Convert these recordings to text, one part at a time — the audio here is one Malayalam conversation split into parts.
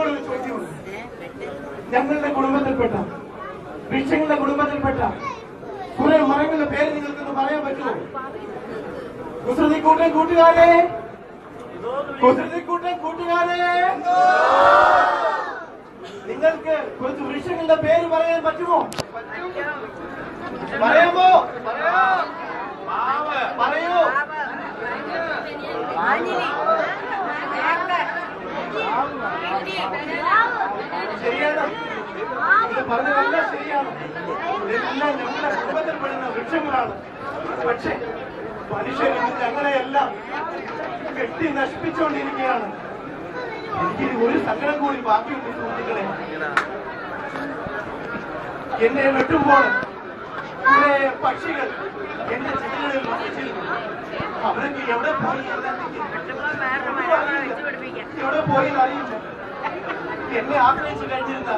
നിങ്ങളോടൊരു ചോദ്യമുണ്ട്. ഞങ്ങളുടെ കുടുംബത്തിൽപ്പെട്ട വൃക്ഷങ്ങളുടെ കുടുംബത്തിൽപ്പെട്ട കുറെ മരങ്ങളുടെ പേര് നിങ്ങൾക്കൊന്ന് പറയാൻ പറ്റുമോ? കുസൃതിക്കൂട്ടൻ കൂട്ടുകാരെ, കുസൃതിക്കൂട്ടൻ കൂട്ടുകാരെ, നിങ്ങൾക്ക് കുറച്ച് വൃക്ഷങ്ങളുടെ പേര് പറയാൻ പറ്റുമോ? പറയാമോ? പറയൂ. ശരിയാണ്, ഇത് പറഞ്ഞതെല്ലാം ശരിയാണ്. ഇതെല്ലാം ഞങ്ങളുടെ കുടുംബത്തിൽപ്പെടുന്ന വൃക്ഷങ്ങളാണ്. പക്ഷേ മനുഷ്യൻ ഞങ്ങളെയെല്ലാം കെട്ടി നശിപ്പിച്ചുകൊണ്ടിരിക്കുകയാണ്. എനിക്കിത് ഒരു സങ്കടം കൂടി ബാക്കിയുണ്ട് സുഹൃത്തുക്കളെ. എന്നെ വെട്ടുമ്പോൾ കുറെ പക്ഷികൾ എന്റെ ചെടികളിൽ വസിച്ചിരുന്നു. അവരൊക്കെ എവിടെ പോയി എവിടെ പോയി അറിയില്ല. എന്നെ ആഗ്രഹിച്ചു കഴിഞ്ഞിരുന്ന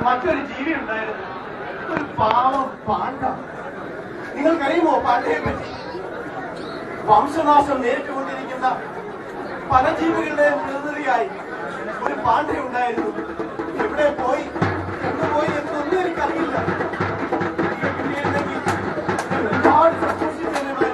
മറ്റൊരു ജീവി ഉണ്ടായിരുന്നു, ഒരു പാവം പാണ്ട. നിങ്ങൾക്കറിയുമോ പാണ്ടയെ പറ്റി? വംശനാശം നേരിട്ടുകൊണ്ടിരിക്കുന്ന പല ജീവികളുടെയും പ്രതിനിധിയായി ഒരു പാണ്ട ഉണ്ടായിരുന്നു. എവിടെ പോയി എന്നുപോയി എന്നൊന്നും എനിക്കറിയില്ല. ഒരുപാട് സന്തോഷിച്ചതിനുമായി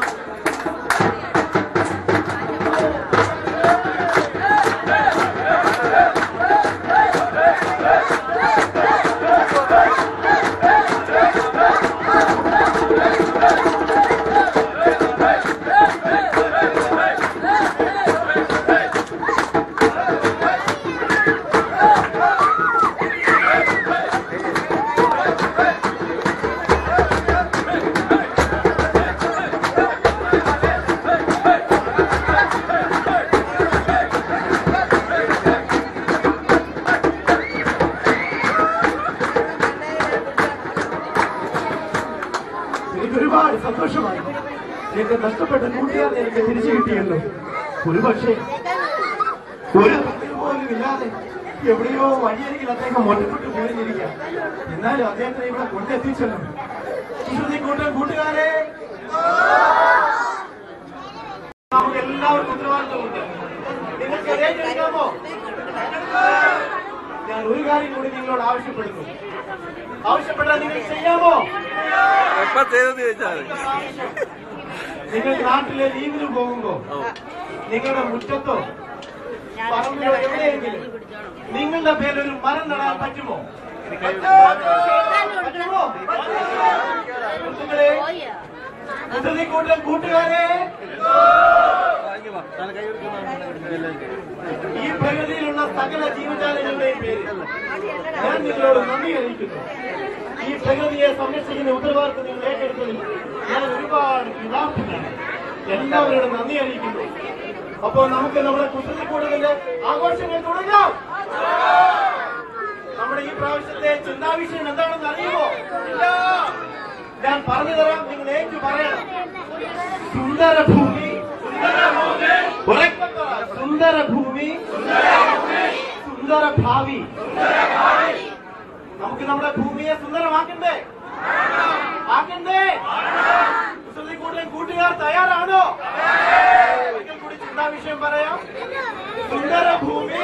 ഒരുപാട് സന്തോഷമായി. എന്റെ നഷ്ടപ്പെട്ട കൂട്ടുകാരെ എനിക്ക് തിരിച്ചു കിട്ടിയല്ലോ. ഒരുപക്ഷെ ഒരു പോലും ഇല്ലാതെ എവിടെയോ വഴിയരികിൽ അദ്ദേഹം ഒറ്റപ്പെട്ട് പോയിരിക്കാം. എന്നാലും അദ്ദേഹത്തെ ഇവിടെ കൊണ്ടെത്തിച്ചല്ലോ. കൂട്ടൻ കൂട്ടുകാരെ, നമുക്ക് എല്ലാവർക്കും ഉത്തരവാദിത്വമുണ്ട്. നിങ്ങൾക്ക് ഏറ്റെടുക്കാമോ? ഞാൻ ഒരു കാര്യം കൂടി നിങ്ങളോട് ആവശ്യപ്പെടുന്നു. ആവശ്യപ്പെട്ടാൽ നിങ്ങൾ ചെയ്യാമോ? നിങ്ങൾ നാട്ടിലെ ലീവിന് പോകുമ്പോ നിങ്ങളുടെ മുറ്റത്തോ പറമ്പിലോ എവിടെയെങ്കിലും നിങ്ങളുടെ പേരൊരു മരം നടാൻ പറ്റുമോ? കൂട്ടുകാരെ, കൂട്ടുകാരെ, ഈ പ്രകൃതിയിലുള്ള സകല ജീവജാലങ്ങളുടെയും പേര് ഞാൻ നിങ്ങളോട് നന്ദി അറിയിക്കുന്നു. ഈ പ്രകൃതിയെ സംരക്ഷിക്കുന്ന ഉത്തരവാദിത്വം നിങ്ങൾ ഏറ്റെടുത്തതിൽ ഞാൻ ഒരുപാട് കൃതാർത്ഥനാണ്. എല്ലാവരോടും നന്ദി അറിയിക്കുന്നു. അപ്പോൾ നമുക്ക് നമ്മുടെ കുസൃതിക്കൂടലിന്റെ ആഘോഷങ്ങൾ തുടങ്ങാം. നമ്മുടെ ഈ പ്രാവശ്യത്തെ ചിന്താവിഷയം എന്താണെന്ന് അറിയുമോ? ഇല്ല, ഞാൻ പറഞ്ഞു തരാം, നിങ്ങൾ ഏറ്റു പറയണം. സുന്ദരഭൂമി, സുന്ദരഭൂമി, സുന്ദരഭാവി. നമുക്ക് നമ്മുടെ ഭൂമിയെ സുന്ദരമാക്കണ്ടേ? ആക്കണ്ടേ? കുസൃതിക്കൂടൽ കൂട്ടുകാർ തയ്യാറാണോ? ഒരിക്കൽ കൂടി ചിന്താവിഷയം പറയാം. സുന്ദരഭൂമി,